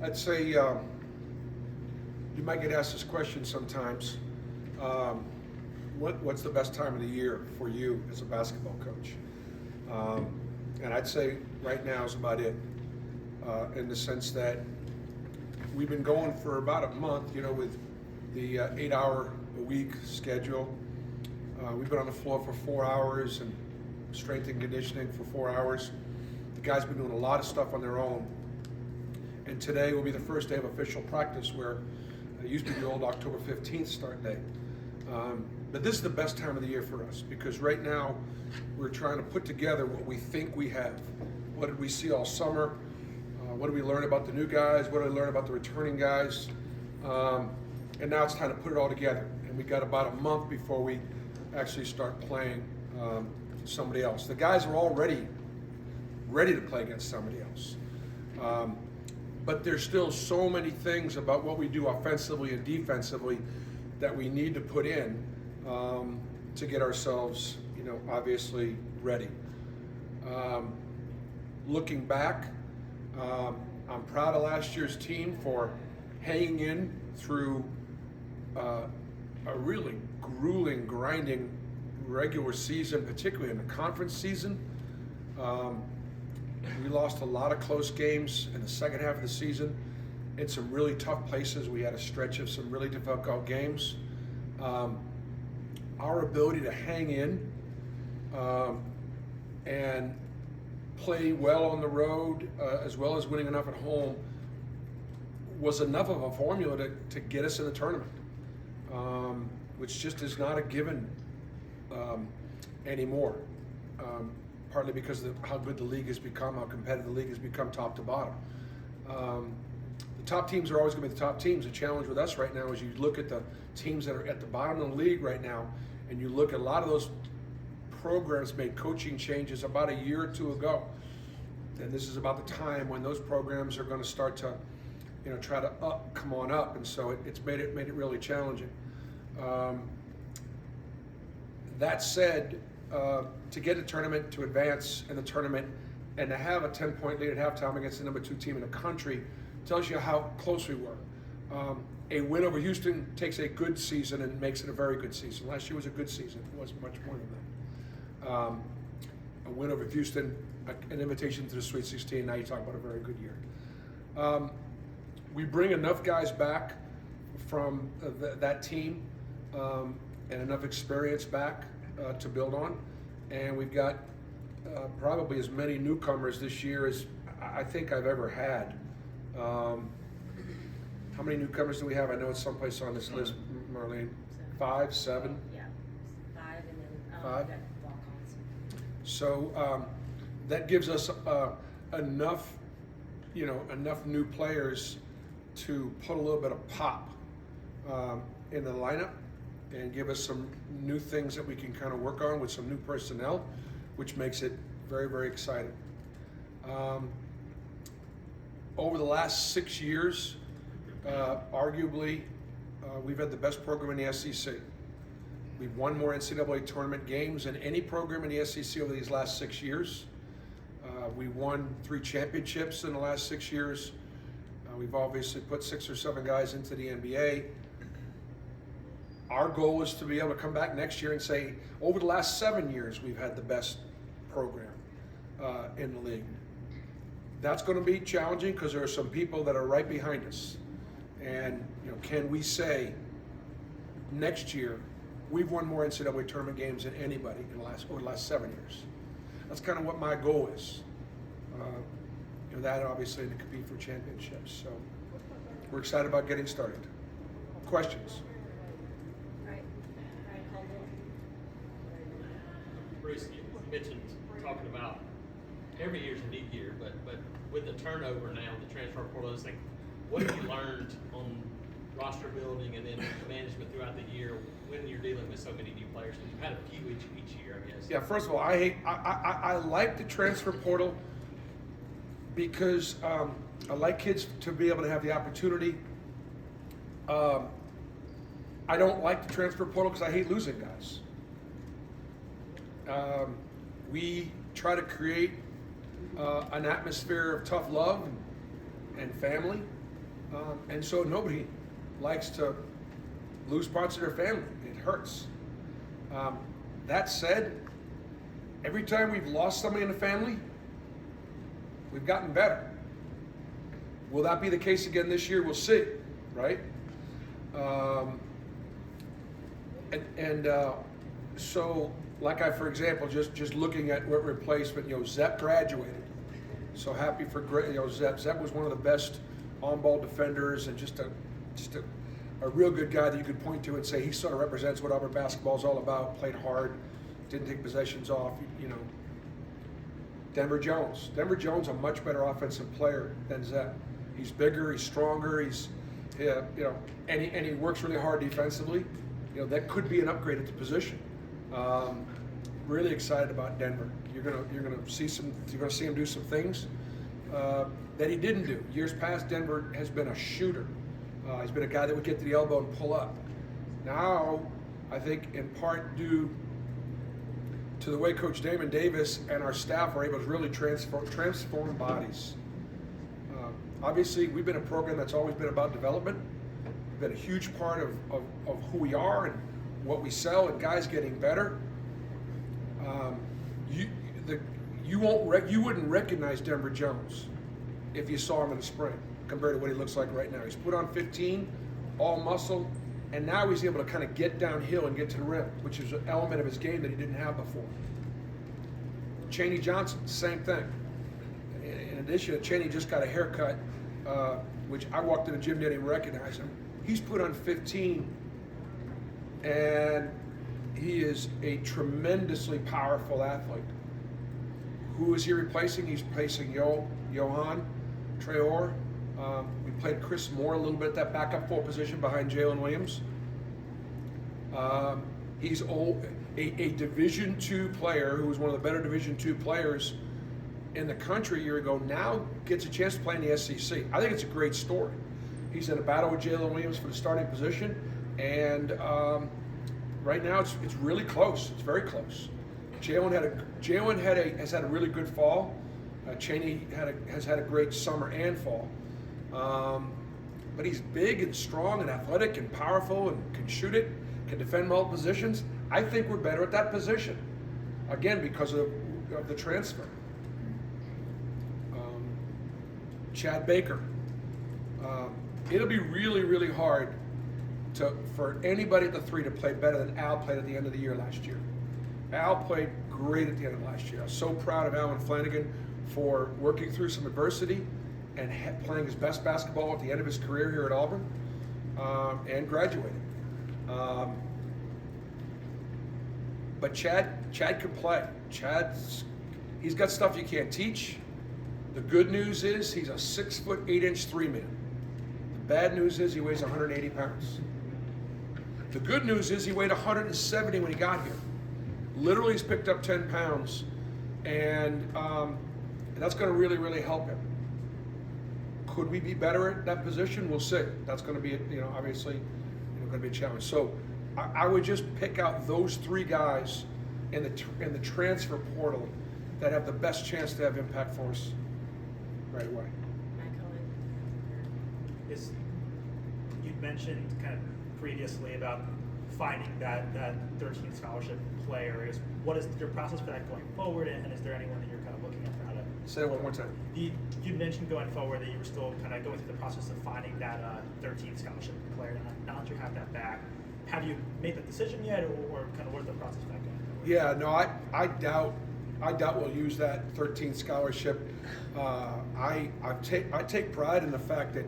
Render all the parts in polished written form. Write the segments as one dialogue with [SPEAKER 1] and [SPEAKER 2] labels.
[SPEAKER 1] I'd say you might get asked this question sometimes. What's the best time of the year for you as a basketball coach? And I'd say right now is about it, in the sense that we've been going for about a month, with the 8-hour-a-week schedule. We've been on the floor for 4 hours and strength and conditioning for 4 hours. The guys have been doing a lot of stuff on their own. And today will be the first day of official practice, where it used to be the old October 15th start date. But this is the best time of the year for us, because right now we're trying to put together what we think we have. What did we see all summer? What did we learn about the new guys? What did we learn about the returning guys? And now it's time to put it all together. And we got about a month before we actually start playing somebody else. The guys are already ready to play against somebody else. But there's still so many things about what we do offensively and defensively that we need to put in to get ourselves, obviously ready. Looking back, I'm proud of last year's team for hanging in through a really grueling, grinding regular season, particularly in the conference season. We lost a lot of close games in the second half of the season in some really tough places. We had a stretch of some really difficult games. Our ability to hang in and play well on the road, as well as winning enough at home, was enough of a formula to get us in the tournament, which just is not a given anymore. Partly because of how good the league has become, how competitive the league has become top to bottom. The top teams are always going to be the top teams. The challenge with us right now is you look at the teams that are at the bottom of the league right now, and you look at a lot of those programs made coaching changes about a year or two ago. And this is about the time when those programs are going to start to, try to come on up. And so it's made it really challenging. That said, to get a tournament, to advance in the tournament, and to have a 10-point lead at halftime against the number 2 team in the country tells you how close we were. A win over Houston takes a good season and makes it a very good season. Last year was a good season. It wasn't much more than that. A win over Houston, an invitation to the Sweet 16. Now you talk about a very good year. We bring enough guys back from that team and enough experience back to build on, and we've got probably as many newcomers this year as I think I've ever had. How many newcomers do we have? I know it's someplace on this list, Marlene. 5, 7?
[SPEAKER 2] Yeah, 5, and then
[SPEAKER 1] 5?
[SPEAKER 2] we got walk-ons.
[SPEAKER 1] So that gives us enough, enough new players to put a little bit of pop in the lineup and give us some new things that we can kind of work on with some new personnel, which makes it very, very exciting. Over the last 6 years, arguably, we've had the best program in the SEC. We've won more NCAA tournament games than any program in the SEC over these last 6 years. We won 3 championships in the last 6 years. We've obviously put 6 or 7 guys into the NBA. Our goal is to be able to come back next year and say, over the last 7 years, we've had the best program in the league. That's going to be challenging because there are some people that are right behind us. And can we say next year we've won more NCAA tournament games than anybody over the last 7 years? That's kind of what my goal is. That obviously to compete for championships. So we're excited about getting started. Questions?
[SPEAKER 3] Bruce, you mentioned talking about every year's a neat year, but with the turnover now, the transfer portal, it's like, what have you learned on roster building and then management throughout the year when you're dealing with so many new players? Because you've had a few each year, I guess.
[SPEAKER 1] Yeah, first of all, I like the transfer portal because I like kids to be able to have the opportunity. I don't like the transfer portal because I hate losing guys. We try to create an atmosphere of tough love and family, And so nobody likes to lose parts of their family. It hurts. That said, every time we've lost somebody in the family, we've gotten better. Will that be the case again this year? We'll see, right? So, like for example, just looking at what replacement, Zepp graduated. So happy for Zepp. Zepp was one of the best on-ball defenders and just a real good guy that you could point to and say he sort of represents what Auburn basketball is all about. Played hard, didn't take possessions off. Denver Jones, a much better offensive player than Zepp. He's bigger, he's stronger, and he works really hard defensively. That could be an upgrade at the position. Really excited about Denver. You're gonna see him do some things that he didn't do. Years past, Denver has been a shooter. He's been a guy that would get to the elbow and pull up. Now, I think in part due to the way Coach Damon Davis and our staff are able to really transform bodies. Obviously, we've been a program that's always been about development. We've been a huge part of who we are and what we sell, and guys getting better. You wouldn't recognize Denver Jones if you saw him in the spring compared to what he looks like right now. He's put on 15, all muscle, and now he's able to kind of get downhill and get to the rim, which is an element of his game that he didn't have before. Chaney Johnson, same thing. In addition, Chaney just got a haircut, which I walked in the gym, didn't even recognize him. He's put on 15, and he is a tremendously powerful athlete. Who is he replacing? He's replacing Johan Traore. We played Chris Moore a little bit at that backup full position behind Jalen Williams. He's a Division II player who was one of the better Division II players in the country a year ago, now gets a chance to play in the SEC. I think it's a great story. He's in a battle with Jalen Williams for the starting position, and right now it's really close. It's very close. Jalen has had a really good fall. Chaney has had a great summer and fall. But he's big and strong and athletic and powerful and can shoot it, can defend multiple positions. I think we're better at that position, again, because of the transfer. Chad Baker. It'll be really, really hard for anybody at the 3 to play better than Al played at the end of the year last year. Al played great at the end of last year. I was so proud of Alan Flanagan for working through some adversity and playing his best basketball at the end of his career here at Auburn, and graduating. But Chad can play. He's got stuff you can't teach. The good news is he's a 6'8" 3-man. The bad news is he weighs 180 pounds. The good news is he weighed 170 when he got here. Literally, he's picked up 10 pounds, and that's going to really, really help him. Could we be better at that position? We'll see. That's going to be, obviously, going to be a challenge. So I would just pick out those 3 guys in the transfer portal that have the best chance to have impact for us right away.
[SPEAKER 4] You'd mentioned kind of previously about finding that 13th scholarship player. What is your process for that going forward, and is there anyone that you're kind of looking at for how to?
[SPEAKER 1] Say it one more time.
[SPEAKER 4] You mentioned going forward that you were still kind of going through the process of finding that 13th scholarship player. Now that you have that back, have you made the decision yet, or kind of where's the process back going forward?
[SPEAKER 1] Yeah, no, I doubt we'll use that 13th scholarship. I take pride in the fact that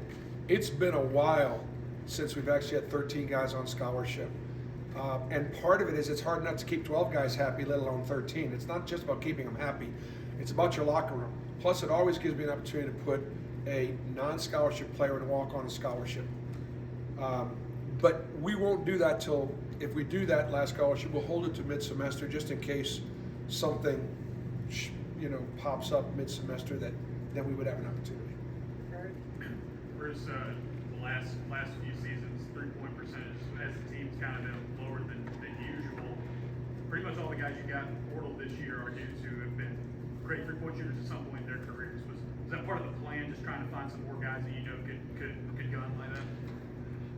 [SPEAKER 1] it's been a while since we've actually had 13 guys on scholarship. And part of it is it's hard enough to keep 12 guys happy, let alone 13. It's not just about keeping them happy. It's about your locker room. Plus, it always gives me an opportunity to put a non-scholarship player and walk on a scholarship. But we won't do that till, if we do that last scholarship, we'll hold it to mid-semester just in case something, pops up mid-semester that then we would have an opportunity.
[SPEAKER 5] Bruce, the last few seasons, 3-point percentage as a team's kind of been lower than usual. Pretty much all the guys you got in the portal this year are dudes who have been great 3-point shooters at some point in their careers. Was that part of the plan, just trying to find some more guys that you know could gun like that?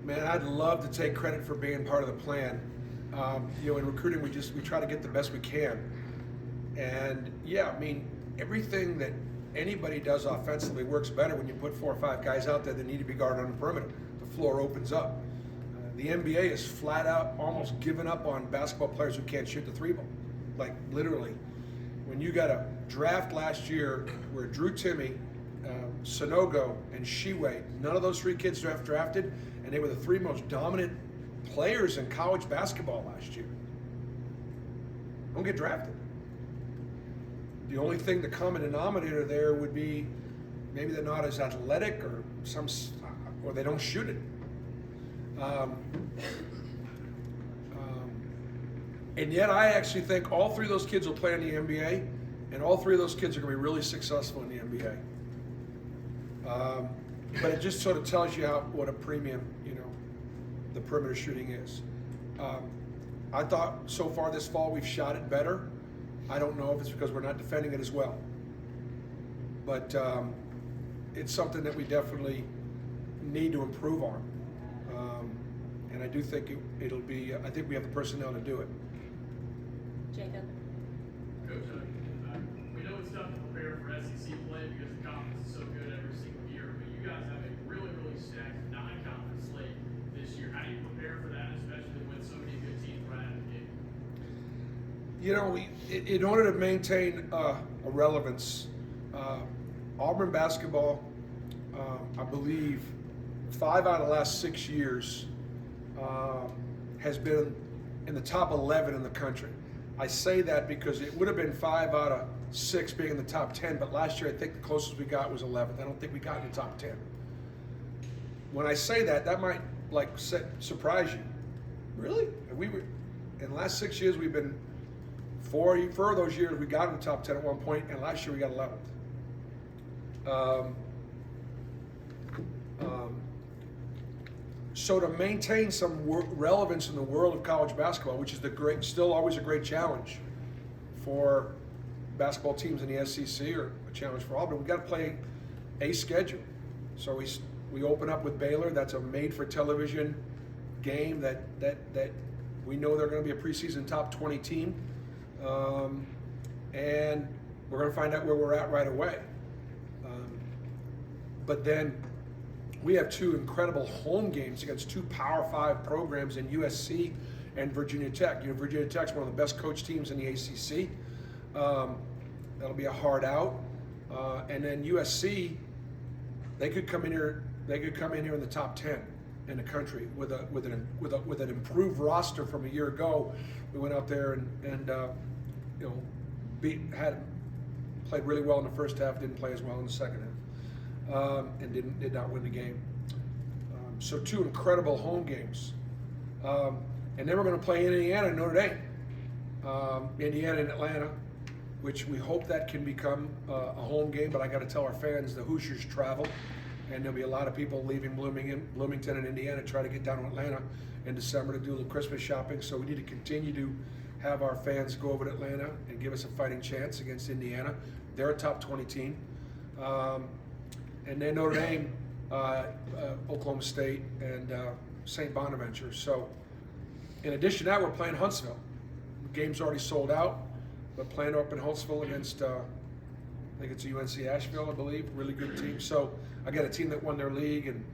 [SPEAKER 1] Man, I'd love to take credit for being part of the plan. In recruiting, we try to get the best we can. And yeah, I mean, everything that anybody does offensively works better when you put 4 or 5 guys out there that need to be guarded on the perimeter. The floor opens up. The NBA is flat out almost given up on basketball players who can't shoot the 3-ball. Like literally. When you got a draft last year where Drew Timme, Sonogo, and Sheway, none of those 3 kids drafted, and they were the 3 most dominant players in college basketball last year. Don't get drafted. The only thing, the common denominator there would be maybe they're not as athletic or they don't shoot it. And yet I actually think all 3 of those kids will play in the NBA, and all 3 of those kids are going to be really successful in the NBA. But it just sort of tells you what a premium, the perimeter shooting is. I thought so far this fall we've shot it better. I don't know if it's because we're not defending it as well. But it's something that we definitely need to improve on. And I do think it'll be, I think we have the personnel to do it.
[SPEAKER 2] Jacob?
[SPEAKER 5] Coach, we know it's tough to prepare for SEC play because the conference is so good every single year, but you guys have a really, really stacked non-conference slate this year. How do you prepare for that, especially with so many good teams right out of the gate?
[SPEAKER 1] In order to maintain a relevance, Auburn basketball, I believe, 5 out of the last 6 years has been in the top 11 in the country. I say that because it would have been 5 out of 6 being in the top 10, but last year I think the closest we got was 11th. I don't think we got in the top 10. When I say that, that might surprise you. Really? In the last 6 years we've been 4 of those years we got in the top 10 at one point, and last year we got 11th. So to maintain some relevance in the world of college basketball, which is still always a great challenge for basketball teams in the SEC or a challenge for Auburn, we got to play a schedule. So we open up with Baylor. That's a made-for-television game that we know they're going to be a preseason top 20 team, and we're going to find out where we're at right away. But then we have 2 incredible home games against 2 Power 5 programs in USC and Virginia Tech. Virginia Tech's one of the best coached teams in the ACC. That'll be a hard out. And then USC, they could come in here in the top 10 in the country with an improved roster from a year ago. We went out there and played really well in the first half, didn't play as well in the second half. And did not win the game. So 2 incredible home games. And then we're going to play Indiana and Notre Dame. Indiana and Atlanta, which we hope that can become a home game, but I got to tell our fans the Hoosiers travel, and there'll be a lot of people leaving Bloomington and Indiana to try to get down to Atlanta in December to do a little Christmas shopping. So we need to continue to have our fans go over to Atlanta and give us a fighting chance against Indiana. They're a top 20 team. And then Notre Dame, Oklahoma State, and St. Bonaventure. So in addition to that, we're playing Huntsville. The game's already sold out, but playing up in Huntsville against, I think it's UNC Asheville, I believe, really good team. So I got a team that won their league and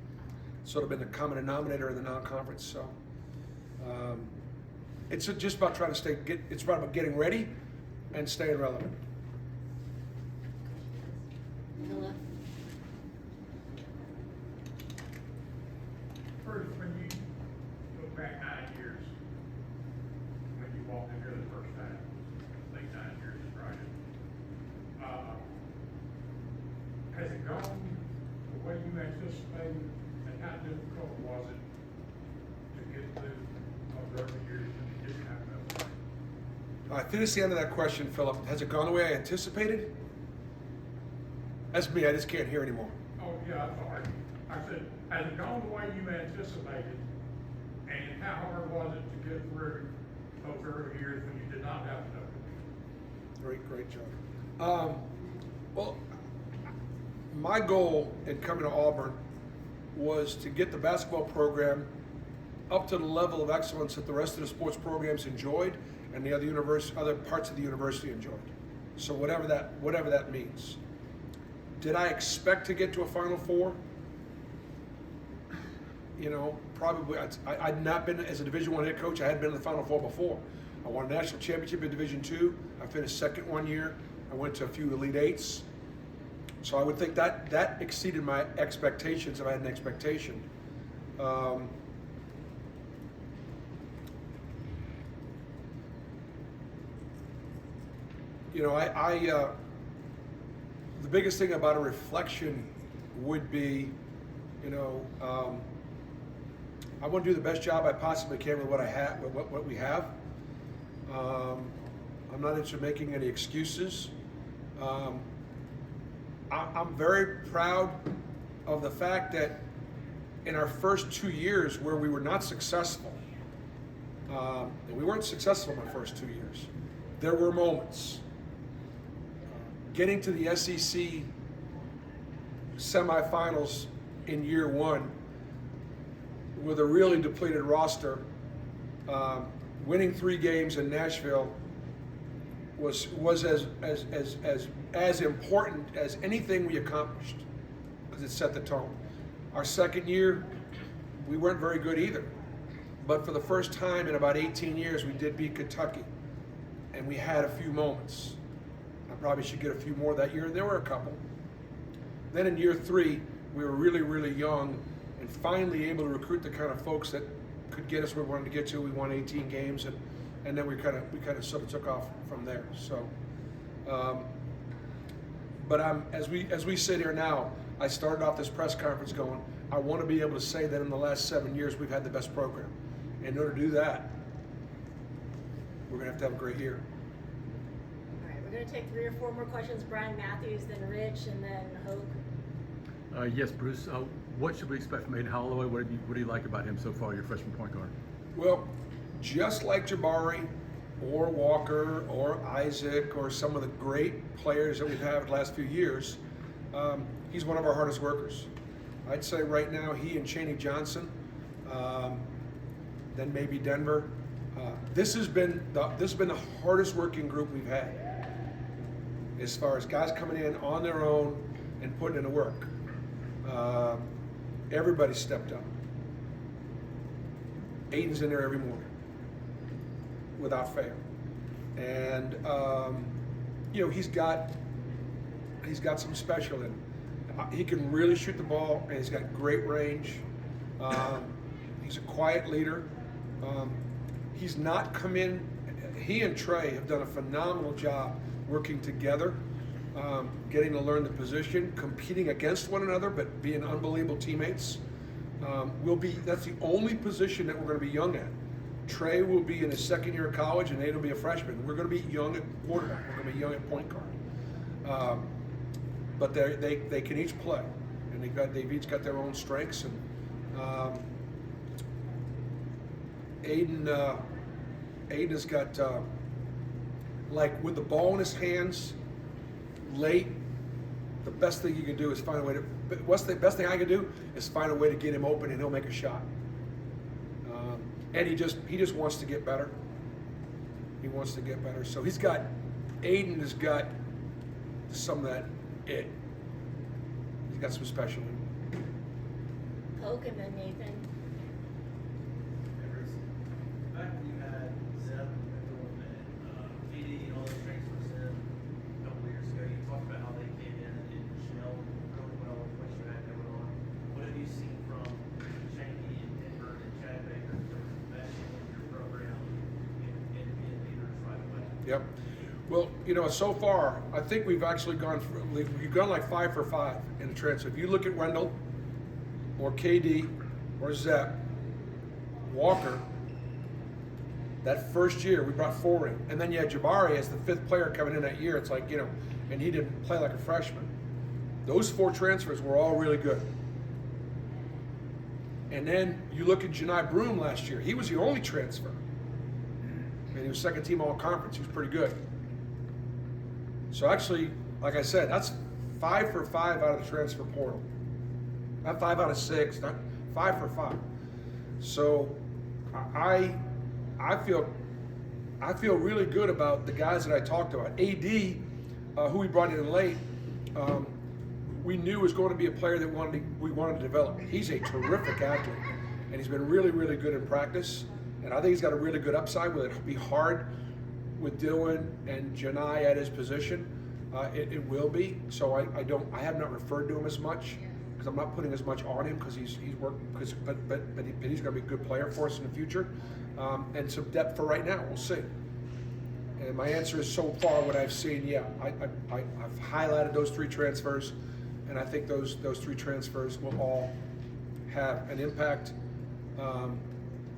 [SPEAKER 1] sort of been the common denominator in the non-conference. So it's just about trying to it's about getting ready and staying relevant.
[SPEAKER 2] Noah?
[SPEAKER 5] First, when you go back 9 years, when you walked in here the first time, I think 9 years is right. Has it gone the way you anticipated, and how difficult was it to get through those early years when you didn't have enough?
[SPEAKER 1] I think it's the end of that question, Philip. Has it gone the way I anticipated? That's me. I just can't hear anymore.
[SPEAKER 5] Oh, yeah, I'm sorry. I said, has it gone the way you anticipated, and how hard was it to get through those early years when you did not have enough?
[SPEAKER 1] Great job. Well, my goal in coming to Auburn was to get the basketball program up to the level of excellence that the rest of the sports programs enjoyed and the other parts of the university enjoyed. So whatever that means. Did I expect to get to a Final Four? You know, probably. I'd not been, as a Division I head coach, I hadn't been in the Final Four before. I won a national championship in Division II. I finished second one year. I went to a few Elite Eights. So I would think that exceeded my expectations if I had an expectation. You know, the biggest thing about a reflection would be, you know, I want to do the best job I possibly can with what I have, with what we have. I'm not interested in making any excuses. I'm very proud of the fact that in our first 2 years where we were not successful, and we weren't successful in my first 2 years, there were moments. Getting to the SEC semifinals in year one with a really depleted roster, winning 3 games in Nashville was as important as anything we accomplished because it set the tone. Our second year, we weren't very good either. But for the first time in about 18 years, we did beat Kentucky. And we had a few moments. I probably should get a few more that year, and there were a couple. Then in year 3, we were really, really young and finally able to recruit the kind of folks that could get us where we wanted to get to. We won 18 games, and then we kind of sort of took off from there. So, but as we sit here now, I started off this press conference going, I want to be able to say that in the last 7 years we've had the best program. In order to do that, we're going to have a great year.
[SPEAKER 2] All right, we're going to take 3 or 4 more questions. Brian Matthews, then Rich, and then Hoke.
[SPEAKER 6] Yes, Bruce. What should we expect from Aiden Holloway? What do you like about him so far, your freshman point guard?
[SPEAKER 1] Well, just like Jabari or Walker or Isaac or some of the great players that we've had the last few years, he's one of our hardest workers. I'd say right now he and Chaney Johnson, then maybe Denver. This has been the hardest working group we've had as far as guys coming in on their own and putting in the work. Everybody stepped up. Aiden's in there every morning without fail. And you know, he's got some special in him. He can really shoot the ball, and he's got great range. He's a quiet leader. He's not come in. He and Trey have done a phenomenal job working together, getting to learn the position, competing against one another, but being unbelievable teammates. That's the only position that we're going to be young at. Trey will be in his second year of college, and Nate will be a freshman. We're going to be young at quarterback. We're going to be young at point guard. But they can each play, and they've each got their own strengths. And Aiden has got like with the ball in his hands late. The best thing you can do is find a way to. What's the best thing I can do is find a way to get him open, and he'll make a shot. And he just wants to get better. He wants to get better. So Aiden has got some of that it. He's got some special in him.
[SPEAKER 2] Hoke, and then Nathan.
[SPEAKER 7] Back when you had Zeb and KD and all those transfers in a couple of years ago, you talked about how they came in and gelled really well with what you had going on. What have you seen from Shanky and Denver and Chad Baker in terms of meshing with your program and being leaders right away?
[SPEAKER 1] Yep. Well, you know, so far, I think we've actually we've gone like 5 for 5 in the transfer. If you look at Wendell or KD or Zep, Walker, that first year we brought 4 in. And then you had Jabari as the 5th player coming in that year. It's like, you know, and he didn't play like a freshman. Those 4 transfers were all really good. And then you look at Janai Broom last year. He was the only transfer. And he was second team all conference. He was pretty good. So actually, like I said, that's 5 for 5 out of the transfer portal. Not 5 out of 6, not 5 for 5. So I feel really good about the guys that I talked about. AD, who we brought in late, we knew was going to be a player that we wanted to develop. He's a terrific athlete, and he's been really, really good in practice. And I think he's got a really good upside. Will it be hard with Dylan and Janai at his position? It will be. So I have not referred to him as much because I'm not putting as much on him because he's worked. But he's going to be a good player for us in the future, and some depth for right now. We'll see. And my answer is so far what I've seen. Yeah, I've highlighted those 3 transfers, and I think those 3 transfers will all have an impact.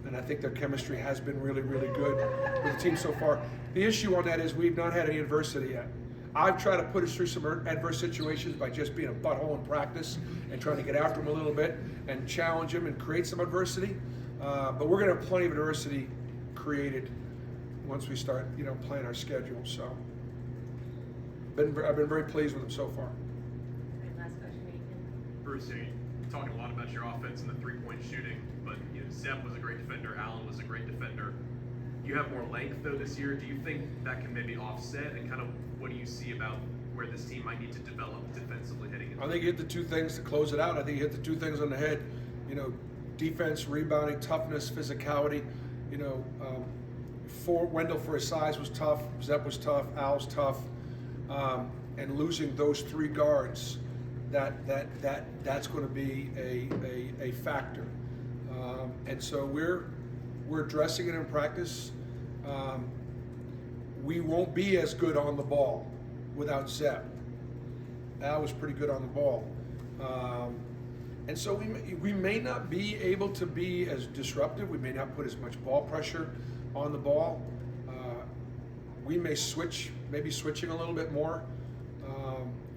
[SPEAKER 1] And I think their chemistry has been really, really good with the team so far. The issue on that is we've not had any adversity yet. I've tried to put us through some adverse situations by just being a butthole in practice and trying to get after them a little bit and challenge them and create some adversity. But we're going to have plenty of adversity created once we start, playing our schedule. So I've been very pleased with them so far.
[SPEAKER 2] All right, last question, Nathan.
[SPEAKER 8] Bruce, you're talking a lot about your offense and the three-point shooting, but Zeb was a great defender, Allen was a great defender. You have more length though this year. Do you think that can maybe offset, and kind of what do you see about where this team might need to develop defensively heading into?
[SPEAKER 1] I think he hit the 2 things to close it out. I think he hit the 2 things on the head. Defense, rebounding, toughness, physicality. For Wendell for his size was tough. Zeb was tough. Al's tough. And losing those 3 guards, that's going to be a factor. And so we're addressing it in practice. We won't be as good on the ball without Zeb. Al was pretty good on the ball. And so we may not be able to be as disruptive. We may not put as much ball pressure on the ball. We may maybe switching a little bit more.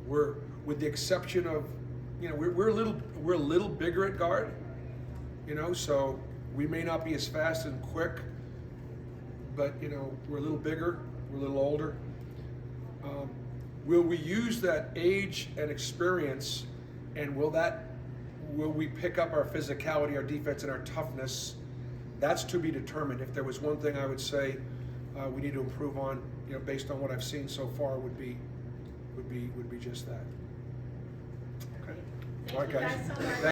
[SPEAKER 1] We're, with the exception of, we're a little bigger at guard. So we may not be as fast and quick, but we're a little bigger, we're a little older. Will we use that age and experience, and will we pick up our physicality, our defense, and our toughness? That's to be determined. If there was one thing I would say we need to improve on, based on what I've seen so far, would be just that. Okay.
[SPEAKER 2] Thank you guys so much.